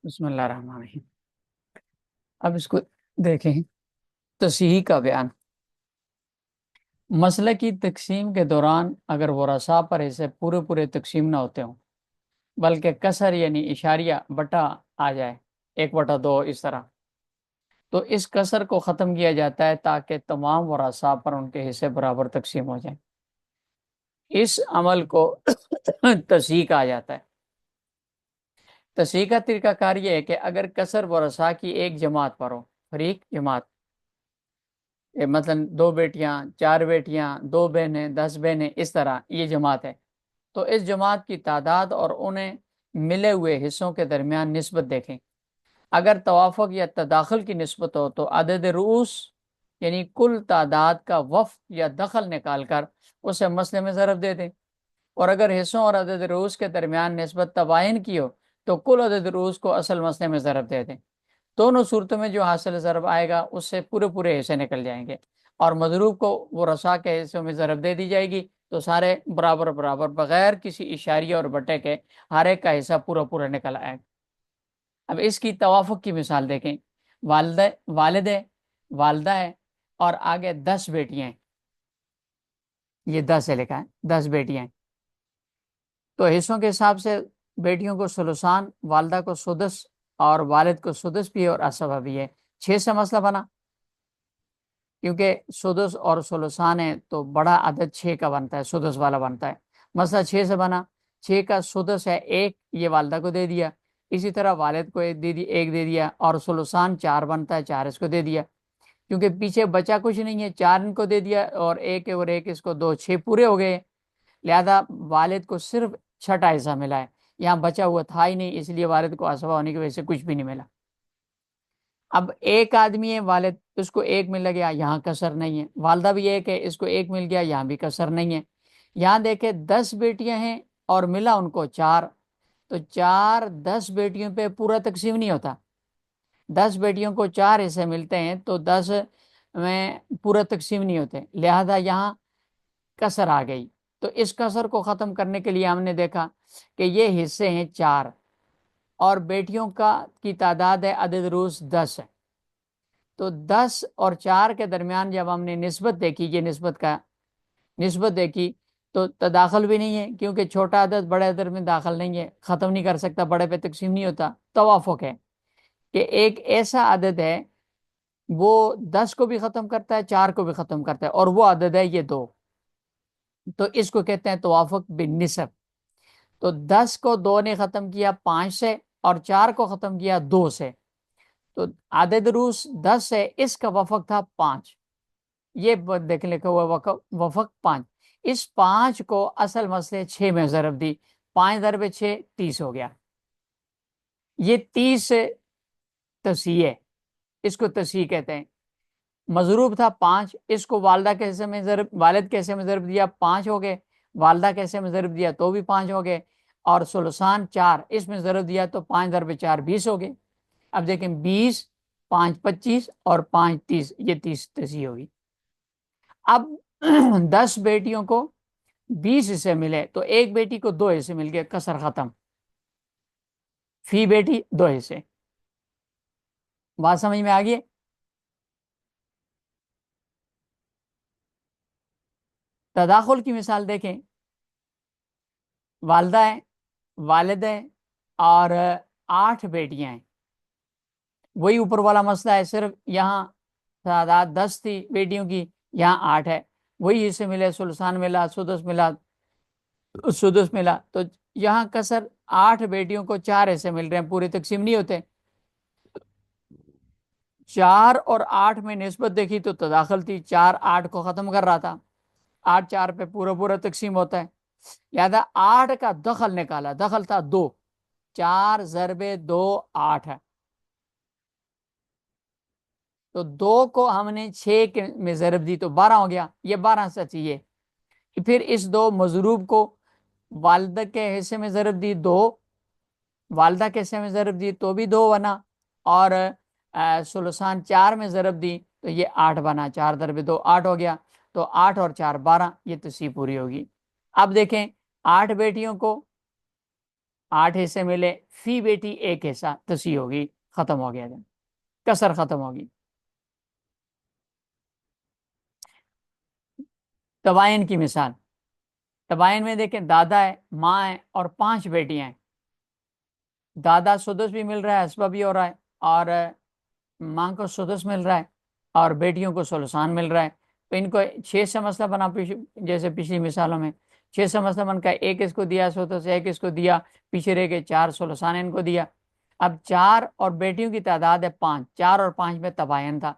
بسم اللہ الرحمن الرحیم۔ اب اس کو دیکھیں، تصحیح کا بیان۔ مسئلہ کی تقسیم کے دوران اگر ورثاء پر اسے پورے پورے تقسیم نہ ہوتے ہوں بلکہ کسر یعنی اشاریہ بٹا آ جائے، 1/2 اس طرح، تو اس کسر کو ختم کیا جاتا ہے تاکہ تمام ورثاء پر ان کے حصے برابر تقسیم ہو جائیں۔ اس عمل کو تصحیح کہا جاتا ہے۔ تصحیح کا طریقہ کار یہ ہے کہ اگر کسر ورثاء کی ایک جماعت پر ہو، فریق جماعت، مثلا 2 بیٹیاں، 4 بیٹیاں، 2 بہنیں، 10 بہنیں، اس طرح یہ جماعت ہے، تو اس جماعت کی تعداد اور انہیں ملے ہوئے حصوں کے درمیان نسبت دیکھیں۔ اگر توافق یا تداخل کی نسبت ہو تو عدد رؤوس یعنی کل تعداد کا وفق یا دخل نکال کر اسے مسئلے میں ضرب دے دیں، اور اگر حصوں اور عدد رؤوس کے درمیان نسبت تباین کی ہو تو کل عدد رؤوس کو اصل مسئلے میں ضرب دے دیں۔ دونوں صورتوں میں جو حاصل ضرب آئے گا اس سے پورے پورے حصے نکل جائیں گے، اور مضروب کو ورثاء کے حصوں میں ضرب دے دی جائے گی، تو سارے برابر برابر بغیر کسی اشاریہ اور بٹے کے ہر ایک کا حصہ پورا پورا نکل آئے گا۔ اب اس کی توافق کی مثال دیکھیں۔ والدہ ہے اور آگے 10 بیٹیاں ہیں، یہ 10 ہے لکھا ہے، 10 بیٹیاں ہیں، تو حصوں کے حساب سے بیٹیوں کو ثلثان، والدہ کو سدس اور والد کو سدس بھی ہے اور عصبہ بھی ہے۔ 6 سے مسئلہ بنا، کیونکہ سدس اور ثلثان ہے تو بڑا عدد 6 کا بنتا ہے، سدس والا بنتا ہے۔ مسئلہ 6 سے بنا، 6 کا سدس ہے 1، یہ والدہ کو دے دیا، اسی طرح والد کو 1 دے دیا، اور ثلثان 4 بنتا ہے، 4 اس کو دے دیا، کیونکہ پیچھے بچا کچھ نہیں ہے، 4 ان کو دے دیا اور 1 اس کو 2، 6 پورے ہو گئے، لہذا والد کو صرف 6واں حصہ ملا ہے، یہاں بچا ہوا تھا ہی نہیں، اس لیے والد کو عصبہ ہونے کی وجہ سے کچھ بھی نہیں ملا۔ اب ایک آدمی ہے والد، اس کو 1 مل گیا، یہاں کسر نہیں ہے، والدہ بھی 1 ہے، اس کو 1 مل گیا، یہاں بھی کسر نہیں ہے۔ یہاں دیکھیں 10 بیٹیاں ہیں اور ملا ان کو 4، تو 4 10 بیٹیوں پہ پورا تقسیم نہیں ہوتا، 10 بیٹیوں کو 4 حصے ملتے ہیں تو 10 میں پورا تقسیم نہیں ہوتے، لہذا یہاں کسر آ گئی۔ تو اس کسر کو ختم کرنے کے لیے ہم نے دیکھا کہ یہ حصے ہیں 4 اور بیٹیوں کی تعداد ہے عدد روز 10 ہے، تو 10 اور 4 کے درمیان جب ہم نے نسبت دیکھی، یہ نسبت دیکھی تو تداخل بھی نہیں ہے، کیونکہ چھوٹا عدد بڑے عدد میں داخل نہیں ہے، ختم نہیں کر سکتا، بڑے پہ تقسیم نہیں ہوتا۔ توافق ہے کہ ایک ایسا عدد ہے وہ 10 کو بھی ختم کرتا ہے، 4 کو بھی ختم کرتا ہے، اور وہ عدد ہے یہ 2، تو اس کو کہتے ہیں توافق بالنسب۔ تو 10 کو 2 نے ختم کیا 5 سے، اور 4 کو ختم کیا 2 سے، تو عدد روس 10 ہے، اس کا وفق تھا 5، یہ دیکھ لکھا ہوا وفق 5، اس 5 کو اصل مسئلے 6 میں ضرب دی، 5 ضرب 6 30 ہو گیا، یہ 30 تصحیح ہے، اس کو تصحیح کہتے ہیں۔ مضروب تھا 5، اس کو والد کے حصے میں ضرب دیا، 5 ہو گئے، والدہ کے حصے میں ضرب دیا تو بھی 5 ہو گئے، اور ثلثان 4 اس میں ضرب دیا تو 5 ضرب 4 20 ہو گئے۔ اب دیکھیں 20، 5 25 اور 5 30، یہ 30 تصحیح ہوگی۔ اب 10 بیٹیوں کو 20 حصے ملے تو ایک بیٹی کو 2 حصے مل گئے، کسر ختم، فی بیٹی 2 حصے۔ بات سمجھ میں آ گئی؟ تداخل کی مثال دیکھیں، والدہ ہے، والد ہے، اور 8 بیٹیاں ہیں، وہی اوپر والا مسئلہ ہے، صرف یہاں تعداد 10 تھی بیٹیوں کی، یہاں 8 ہے، وہی حصے ملے، ثلثان ملا، سدس ملا، تو یہاں کسر 8 بیٹیوں کو 4 حصے مل رہے ہیں، پورے تقسیم نہیں ہوتے۔ 4 اور 8 میں نسبت دیکھی تو تداخل تھی، 4 8 کو ختم کر رہا تھا، 8 4 پہ پورا پورا تقسیم ہوتا ہے، لہذا 8 کا دخل نکالا، دخل تھا 2، 4 ضرب 2 8 ہے، تو 2 کو ہم نے 6 میں ضرب دی تو 12 ہو گیا، یہ 12 سچ ہے۔ پھر اس 2 مضروب کو والدہ کے حصے میں ضرب دی 2، والدہ کے حصے میں ضرب دی تو بھی 2 بنا، اور ثلثان 4 میں ضرب دی تو یہ 8 بنا، 4 ضرب 2 8 ہو گیا، تو 8 اور 4 12، یہ تصحیح پوری ہوگی۔ اب دیکھیں 8 بیٹیوں کو 8 حصے ملے، فی بیٹی ایک حصہ، تسی ہوگی، ختم ہو گیا جب کسر ختم ہوگی۔ تباین کی مثال، تباین میں دیکھیں دادا ہے، ماں ہے اور 5 بیٹیاں ہیں۔ دادا سدس بھی مل رہا ہے، اسبہ بھی ہو رہا ہے، اور ماں کو سدس مل رہا ہے اور بیٹیوں کو سلسان مل رہا ہے۔ تو ان کو 6 سے مسئلہ بنا، جیسے پچھلی مثالوں میں 6 سے مسئلہ بن کا، ایک اس کو دیا سدس، ایک اس کو دیا، پیچھے رہ کے 4 سلسان ان کو دیا۔ اب 4 اور بیٹیوں کی تعداد ہے 5، 4 اور 5 میں تباین تھا،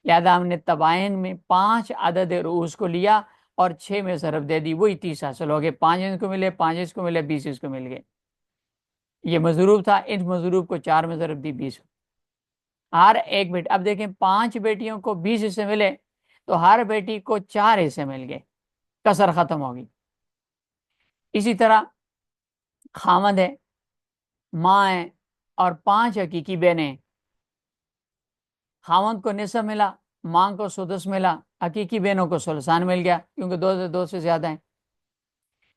لہذا ہم نے تباین میں 5 عدد رؤوس کو لیا اور 6 میں ضرب دے دی، وہی 30 حاصل ہو گئے۔ 5 اس کو ملے، 5 اس کو ملے، 20 اس کو مل گئے۔ یہ مضروب تھا، اس مضروب کو 4 میں ضرب دی، 20۔ ہر ایک بیٹی، اب دیکھیں 5 بیٹیوں کو 20 حصے ملے تو ہر بیٹی کو 4 حصے مل گئے، کسر ختم ہوگی۔ اسی طرح خامد ہے، ماں ہے اور 5 حقیقی بہنیں، خامد کو نصف ملا، ماں کو سدس ملا، حقیقی بہنوں کو سلسان مل گیا، کیونکہ 2 سے زیادہ ہیں۔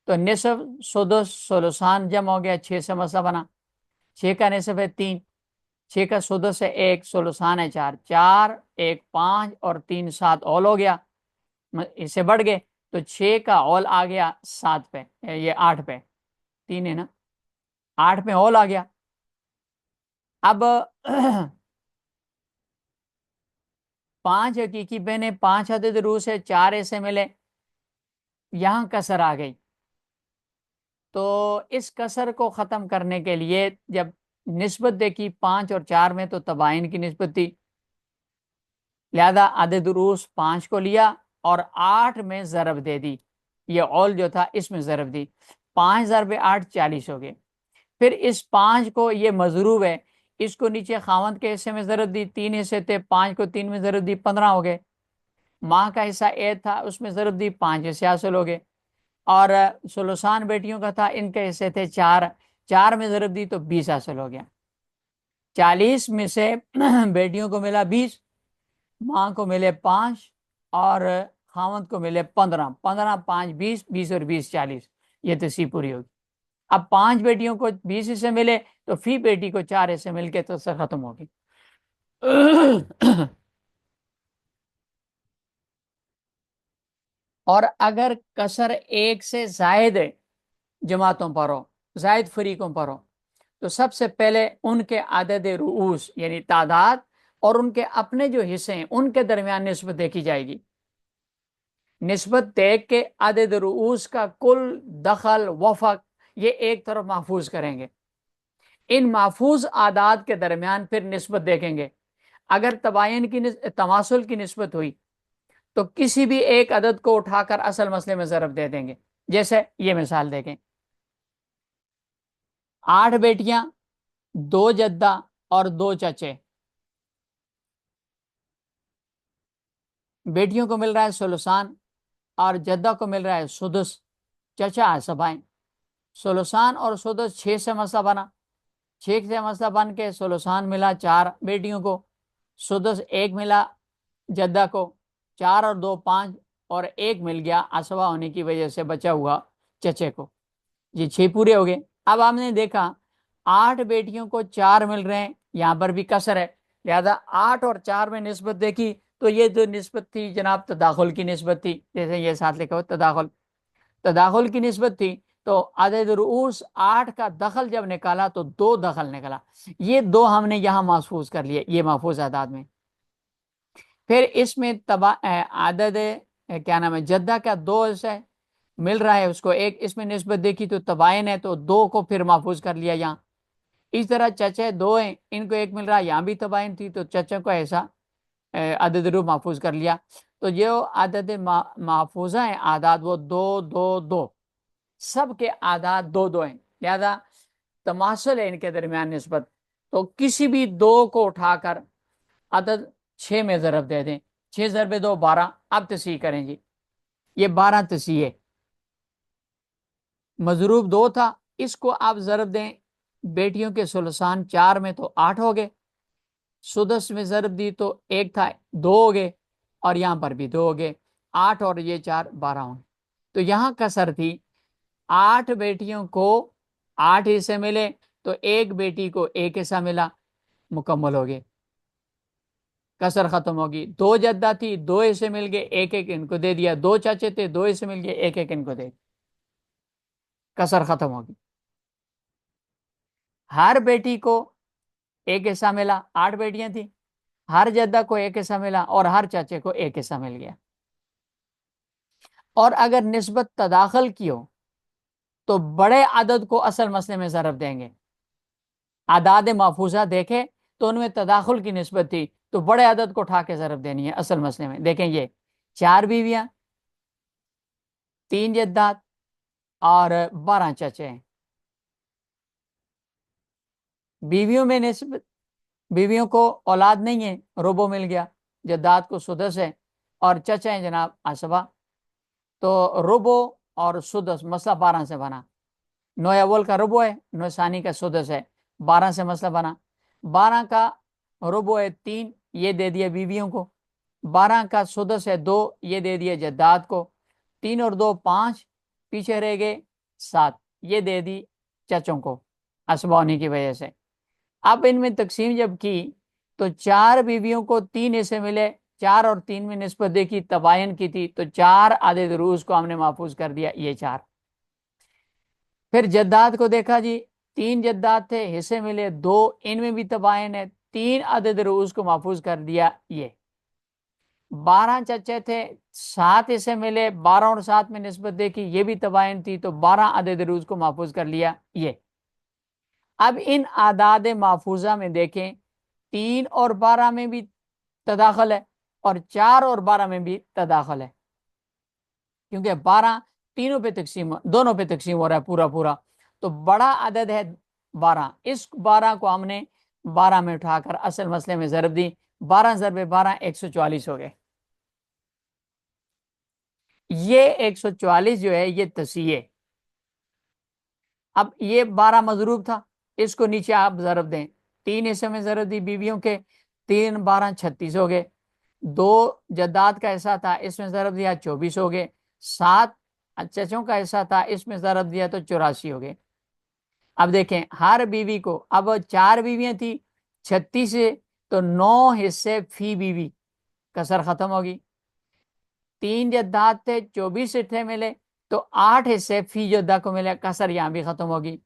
تو نصف سدس سلسان جمع ہو گیا، 6 سے مسئلہ بنا۔ 6 کا نصف ہے 3، 6 کا سدس ہے 1، سلسان ہے 4، 4 1 5 اور 3 7 اول ہو گیا، اس سے بڑھ گئے تو 6 کا اول آ گیا 7 پہ، یہ 8 پہ، 3 ہے نا، 8 پہ اول آ گیا۔ اب 5 حقیقی بہنیں، 5 عدد روس ہے، 4 ایسے ملے، یہاں کسر آ گئی۔ تو اس کسر کو ختم کرنے کے لیے جب نسبت دیکھی 5 اور 4 میں تو تباین کی نسبت تھی، لہذا عدد روس 5 کو لیا اور 8 میں ضرب دے دی، یہ اول جو تھا اس میں ضرب دی، 5 ضرب 8 40 ہو گئے۔ پھر اس 5 کو، یہ مضروب ہے، اس کو نیچے خاوند کے حصے میں ضرب دی، 3 حصے تھے، 5 کو 3 میں ضرب دی، 15 ہو گئے۔ ماں کا حصہ 8 تھا، اس میں ضرب دی، 5 حصے حاصل ہو گئے۔ اور سلسان بیٹیوں کا تھا، ان کے حصے تھے 4، 4 میں ضرب دی تو 20 حاصل ہو گیا۔ 40 میں سے بیٹیوں کو ملا 20، ماں کو ملے 5 اور خاوند کو ملے 15، 15 5 20، 20 اور 20 40، یہ تصحیح پوری ہوگی۔ اب 5 بیٹیوں کو 20 حصے ملے تو فی بیٹی کو 4 حصے مل کے تو سے ختم ہوگی۔ اور اگر کسر ایک سے زائد جماعتوں پر ہو، زائد فریقوں پر ہو، تو سب سے پہلے ان کے عدد رؤوس یعنی تعداد اور ان کے اپنے جو حصے ہیں ان کے درمیان نسبت دیکھی جائے گی۔ نسبت دیکھ کے عدد رؤوس کا کل، دخل، وفق، یہ ایک طرف محفوظ کریں گے۔ ان محفوظ اعداد کے درمیان پھر نسبت دیکھیں گے۔ اگر تباین کی تماثل کی نسبت ہوئی تو کسی بھی ایک عدد کو اٹھا کر اصل مسئلے میں ضرب دے دیں گے۔ جیسے یہ مثال دیکھیں، 8 بیٹیاں، 2 جدہ اور 2 چچے، بیٹیوں کو مل رہا ہے سلسان اور جدہ کو مل رہا ہے سدس، چچا ہے سبائیں۔ سلسان اور سدس 6 سے مسئلہ بنا، 6 سے مسئلہ بن کے سلسان ملا 4 بیٹیوں کو، سدس 1 ملا جدہ کو، 4 اور 2 5 اور 1 مل گیا اسبا ہونے کی وجہ سے بچا ہوا چچے کو، یہ 6 پورے ہو گئے۔ اب ہم نے دیکھا 8 بیٹیوں کو 4 مل رہے ہیں، یہاں پر بھی کسر ہے، لہذا 8 اور 4 میں نسبت دیکھی تو یہ جو نسبت تھی جناب تداخل کی نسبت تھی، جیسے یہ ساتھ لکھا ہو تداخل، تداخل کی نسبت تھی۔ تو عدد رؤوس 8 کا دخل جب نکالا تو 2 دخل نکلا، یہ 2 ہم نے یہاں محفوظ کر لیے، یہ محفوظ اعداد میں۔ پھر اس میں عدد کیا نام ہے جدہ کا 2 سے مل رہا ہے، اس کو 1 اس میں نسبت دیکھی تو تباین ہے، تو 2 کو پھر محفوظ کر لیا یہاں۔ اس طرح چچے 2 ہیں، ان کو 1 مل رہا ہے، یہاں بھی تباین تھی تو چچے کو ایسا عدد رو محفوظ کر لیا۔ تو جو عدد محفوظہ ہیں اعداد وہ 2 2 2، سب کے اعداد 2 2 ہیں، لہذا تماثل ہے ان کے درمیان نسبت، تو کسی بھی 2 کو اٹھا کر عدد 6 میں ضرب دے دیں، 6 ضرب 2 12۔ اب تصحیح کریں جی، یہ 12 تصحیح ہے، مضروب 2 تھا، اس کو آپ ضرب دیں بیٹیوں کے سلسان 4 میں تو 8 ہو گئے، سدس میں ضرب دی تو 1 تھا 2 ہو گئے، اور یہاں پر بھی 2 ہو گئے، 8 اور یہ 4 12 ہوں گے۔ تو یہاں کسر تھی 8 بیٹیوں کو 8 حصے ملے تو ایک بیٹی کو ایک حصہ ملا، مکمل ہو گئے، کسر ختم ہوگی۔ 2 جدہ تھی، 2 حصے مل گئے، ایک ایک ان کو دے دیا۔ 2 چاچے تھے، 2 حصے مل گئے، ایک ایک ان کو دے، کسر ختم ہوگی۔ ہر بیٹی کو ایک حصہ ملا، 8 بیٹیاں تھیں، ہر جدہ کو ایک حصہ ملا اور ہر چاچے کو ایک حصہ مل گیا۔ اور اگر نسبت تداخل کی ہو تو بڑے عدد کو اصل مسئلے میں ضرب دیں گے۔ اعداد محفوظہ دیکھیں تو ان میں تداخل کی نسبت تھی، تو بڑے عدد کو اٹھا کے ضرب دینی ہے اصل مسئلے میں۔ دیکھیں یہ 4 بیویاں، 3 جدات اور 12 چچے ہیں۔ بیویوں میں نسبت، بیویوں کو اولاد نہیں ہے، ربو مل گیا، جدات کو سدس ہے، اور چچے ہیں جناب عصبہ، تو ربو اور سدس مسئلہ 12 سے بنا۔ 9 اول کا ربو ہے، 9 ثانی کا سدس ہے، 12 سے مسئلہ بنا۔ 12 کا ربو ہے 3، یہ دے دیا بیویوں کو۔ 12 کا سدس ہے 2، یہ دے دیا جداد کو۔ 3 اور 2 5، پیچھے رہ گئے 7، یہ دے دی چچوں کو عصبہ ہونے کی وجہ سے۔ اب ان میں تقسیم جب کی تو 4 بیویوں کو 3 حصے ملے، 4 اور 3 میں نسبت دیکھی، تباین کی تھی، تو 4 عدد روز کو ہم نے محفوظ کر دیا، یہ 4۔ پھر جداد کو دیکھا جی، 3 جداد تھے، حصے ملے 2، ان میں بھی تباین ہے، 3 عدد روز کو محفوظ کر دیا، یہ 12 چچے تھے، 7 حصے ملے، 12 اور 7 میں نسبت دیکھی، یہ بھی تباین تھی، تو 12 عدد روز کو محفوظ کر لیا، یہ۔ اب ان اعداد محفوظہ میں دیکھیں 3 اور 12 میں بھی تداخل ہے اور 4 اور 12 میں بھی تداخل ہے، کیونکہ 12 تینوں پہ تقسیم، دونوں پہ تقسیم ہو رہا ہے پورا پورا، تو بڑا عدد ہے 12، اس 12 کو ہم نے 12 میں اٹھا کر اصل مسئلے میں ضرب دی، 12 ضرب 12 144 ہو گئے۔ یہ 144 جو ہے یہ تصحیح ہے۔ اب یہ 12 مضروب تھا، اس کو نیچے آپ ضرب دیں، 3 حصے میں ضرب دی بیویوں کے، 3 12 36 ہو گئے۔ 2 جداد کا حصہ تھا، اس میں ضرب دیا 24 ہو گئے۔ 7 چچوں کا حصہ تھا، اس میں ضرب دیا تو 84 ہو گئے۔ اب دیکھیں ہر بیوی کو، اب 4 بیویاں تھی 36 سے، تو 9 حصے فی بیوی، کسر ختم ہوگی۔ 3 جداد تھے، 24 حصے ملے، تو 8 حصے فی جدہ کو ملے، کسر یہاں بھی ختم ہوگی۔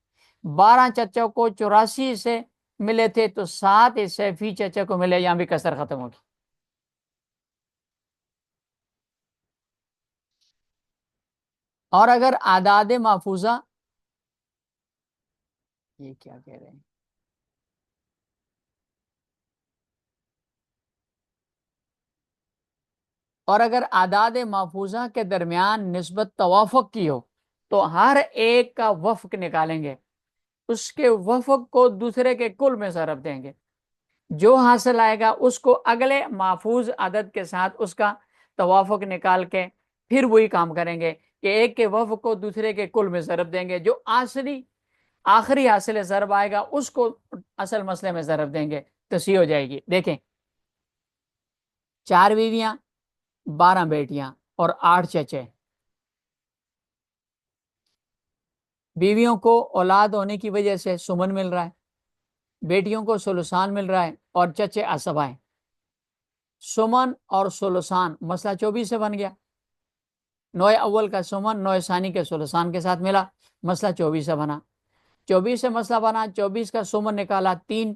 12 چچوں کو 84 حصے ملے تھے، تو 7 حصے فی چچا کو ملے، یہاں بھی کسر ختم ہوگی۔ اور اگر اعداد محفوظہ، یہ کیا کہہ رہے ہیں، اور اگر اعداد محفوظہ کے درمیان نسبت توافق کی ہو تو ہر ایک کا وفق نکالیں گے، اس کے وفق کو دوسرے کے کل میں ضرب دیں گے، جو حاصل آئے گا اس کو اگلے محفوظ عدد کے ساتھ اس کا توافق نکال کے پھر وہی کام کریں گے کہ ایک کے وفق کو دوسرے کے کل میں ضرب دیں گے، جو آخری حاصل ضرب آئے گا اس کو اصل مسئلے میں ضرب دیں گے، تصحیح ہو جائے گی۔ دیکھیں 4 بیویاں، 12 بیٹیاں اور 8 چچے۔ بیویوں کو اولاد ہونے کی وجہ سے سمن مل رہا ہے، بیٹیوں کو ثلثان مل رہا ہے اور چچے عصبہ ہیں۔ سمن اور ثلثان مسئلہ 24 سے بن گیا، 9 اول کا سمن 9 ثانی کے ثلثان کے ساتھ ملا، مسئلہ 24 سے بنا۔ 24 سے مسئلہ بنا، 24 کا سمن نکالا 3،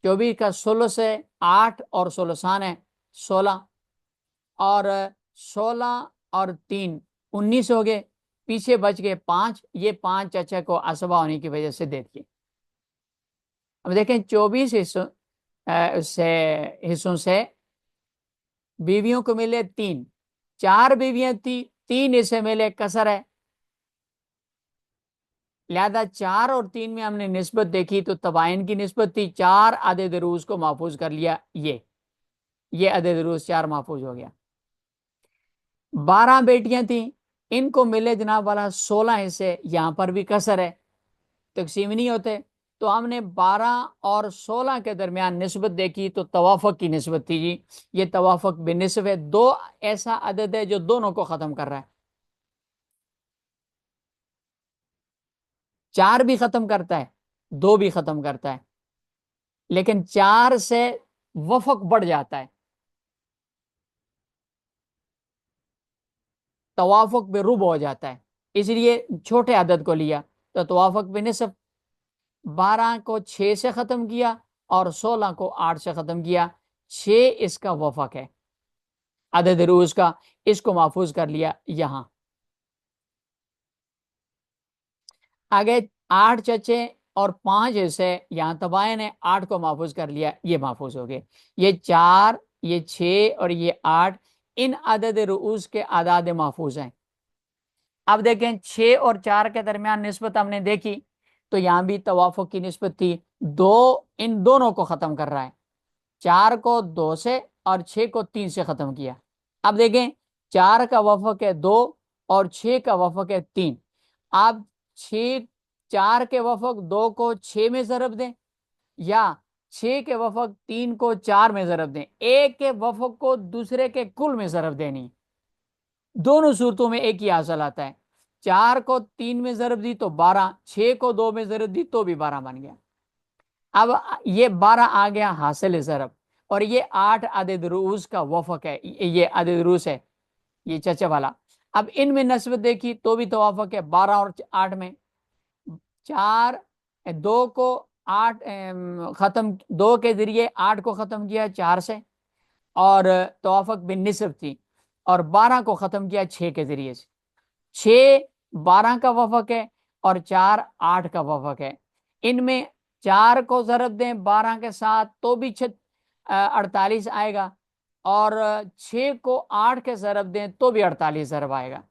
24 کا ثلث ہے 8 اور ثلثان ہے 16، اور 16 اور 3 19 ہو گئے، پیچھے بچ گئے 5، یہ 5 چچا کو عصبہ ہونے کی وجہ سے دے دیے۔ اب دیکھیں 24 حصوں سے بیویوں کو ملے 3، 4 بیویاں تھی، 3 حصے ملے، کسر ہے، لہذا 4 اور 3 میں ہم نے نسبت دیکھی تو تباین کی نسبت تھی، 4 عدد روز کو محفوظ کر لیا، یہ عدد روز 4 محفوظ ہو گیا۔ 12 بیٹیاں تھیں، ان کو ملے جناب والا 16 حصے، یہاں پر بھی کسر ہے، تقسیم نہیں ہوتے، تو ہم نے 12 اور 16 کے درمیان نسبت دیکھی تو توافق کی نسبت تھی جی، یہ توافق بنسب ہے، 2 ایسا عدد ہے جو دونوں کو ختم کر رہا ہے۔ 4 بھی ختم کرتا ہے، 2 بھی ختم کرتا ہے، لیکن 4 سے وفق بڑھ جاتا ہے، توافق پہ ربع ہو جاتا ہے، اس لیے چھوٹے عدد کو لیا، تو توافق پہ نصف، 12 کو 6 سے ختم کیا اور 16 کو 8 سے ختم کیا، 6 اس کا وفق ہے عدد روز کا، اس کو محفوظ کر لیا یہاں۔ آگے 8 چچے اور 5 حصے یہاں تباین ہے، 8 کو محفوظ کر لیا، یہ محفوظ ہو گئے۔ یہ 4، یہ 6 اور یہ 8 ان عدد رؤوس کے اعداد محفوظ ہیں۔ اب دیکھیں 6 اور 4 کے درمیان نسبت ہم نے دیکھی، تو یہاں بھی توافق کی نسبت تھی، 2 ان دونوں کو ختم کر رہا ہے، 4 کو 2 سے اور 6 کو 3 سے ختم کیا۔ اب دیکھیں 4 کا وفق ہے 2 اور 6 کا وفق ہے 3۔ آپ 4 کے وفق 2 کو 6 میں ضرب دیں، یا 6 کے وفق 3 کو 4 میں ضرب دیں، ایک کے وفق کو دوسرے کے کل میں ضرب دینی، دونوں صورتوں میں ایک ہی حاصل آتا ہے۔ 4 کو 3 میں ضرب دی تو 12، 6 کو 2 میں ضرب دی تو بھی 12 بن گیا۔ اب یہ 12 آ گیا حاصل ضرب، اور یہ 8 عدد رؤوس کا وفق ہے، یہ عدد رؤوس ہے، یہ چچا والا۔ اب ان میں نسبت دیکھی تو بھی توافق ہے 12 اور 8 میں، 4 2 کو 8 ختم، 2 کے ذریعے 8 کو ختم کیا 4 سے، اور توافق بن نصف تھی، اور 12 کو ختم کیا 6 کے ذریعے سے، 6 12 کا وفق ہے اور 4 8 کا وفق ہے۔ ان میں 4 کو ضرب دیں 12 کے ساتھ تو بھی 48 آئے گا، اور 6 کو 8 کے ضرب دیں تو بھی 48 ضرب آئے گا،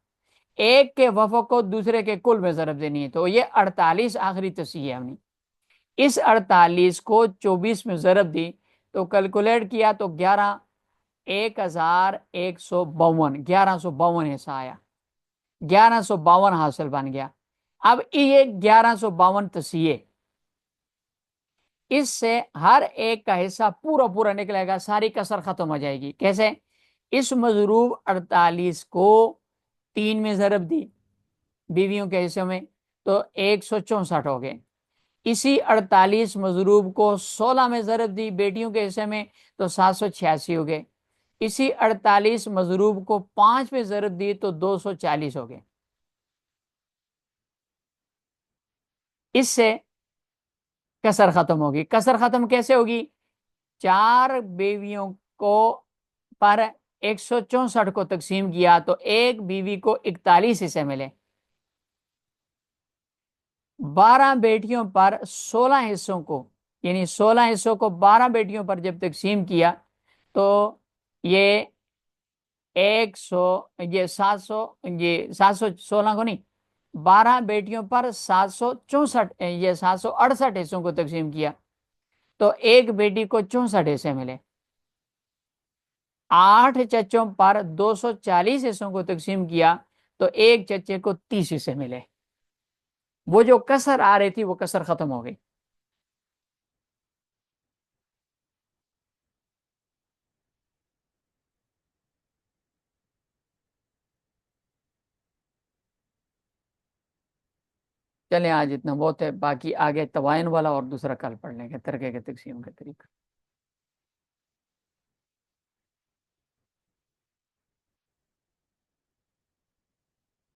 ایک کے وفق کو دوسرے کے کل میں ضرب دینی ہے، تو یہ 48 آخری تصحیح ہے ہم نے۔ اس 48 کو 24 میں ضرب دی تو کیلکولیٹ کیا تو 1152 1152 حصہ آیا، 1152 حاصل بن گیا۔ اب یہ 1152 تصحیح، اس سے ہر ایک کا حصہ پورا پورا نکلے گا، ساری کسر ختم ہو جائے گی۔ کیسے؟ اس مضروب 48 کو 3 میں ضرب دی بیویوں کے حصے میں تو 164 ہو گئے، اسی 48 مضروب کو 16 میں ضرب دی بیٹیوں کے حصے میں تو 786 ہو گئے، اسی 48 مضروب کو 5 میں ضرب دی تو 240 ہو گئے۔ اس سے کسر ختم ہوگی۔ کسر ختم کیسے ہوگی؟ 4 بیویوں کو پر 164 کو تقسیم کیا تو ایک بیوی کو 41 حصے ملے، 12 بیٹیوں پر 16 حصوں کو، یعنی 16 حصوں کو 12 بیٹیوں پر جب تقسیم کیا تو یہ 716 کو نہیں، 12 بیٹیوں پر 764 یہ 768 حصوں کو تقسیم کیا تو ایک بیٹی کو 64 حصے ملے، 8 چچوں پر 240 حصوں کو تقسیم کیا تو ایک چچے کو 30 حصے ملے۔ وہ جو کسر آ رہی تھی وہ کسر ختم ہو گئی۔ چلیں آج اتنا بہت ہے، باقی آگے تباین والا اور دوسرا کل پڑھ لیں گے، ترکے کے تقسیم کا طریقہ۔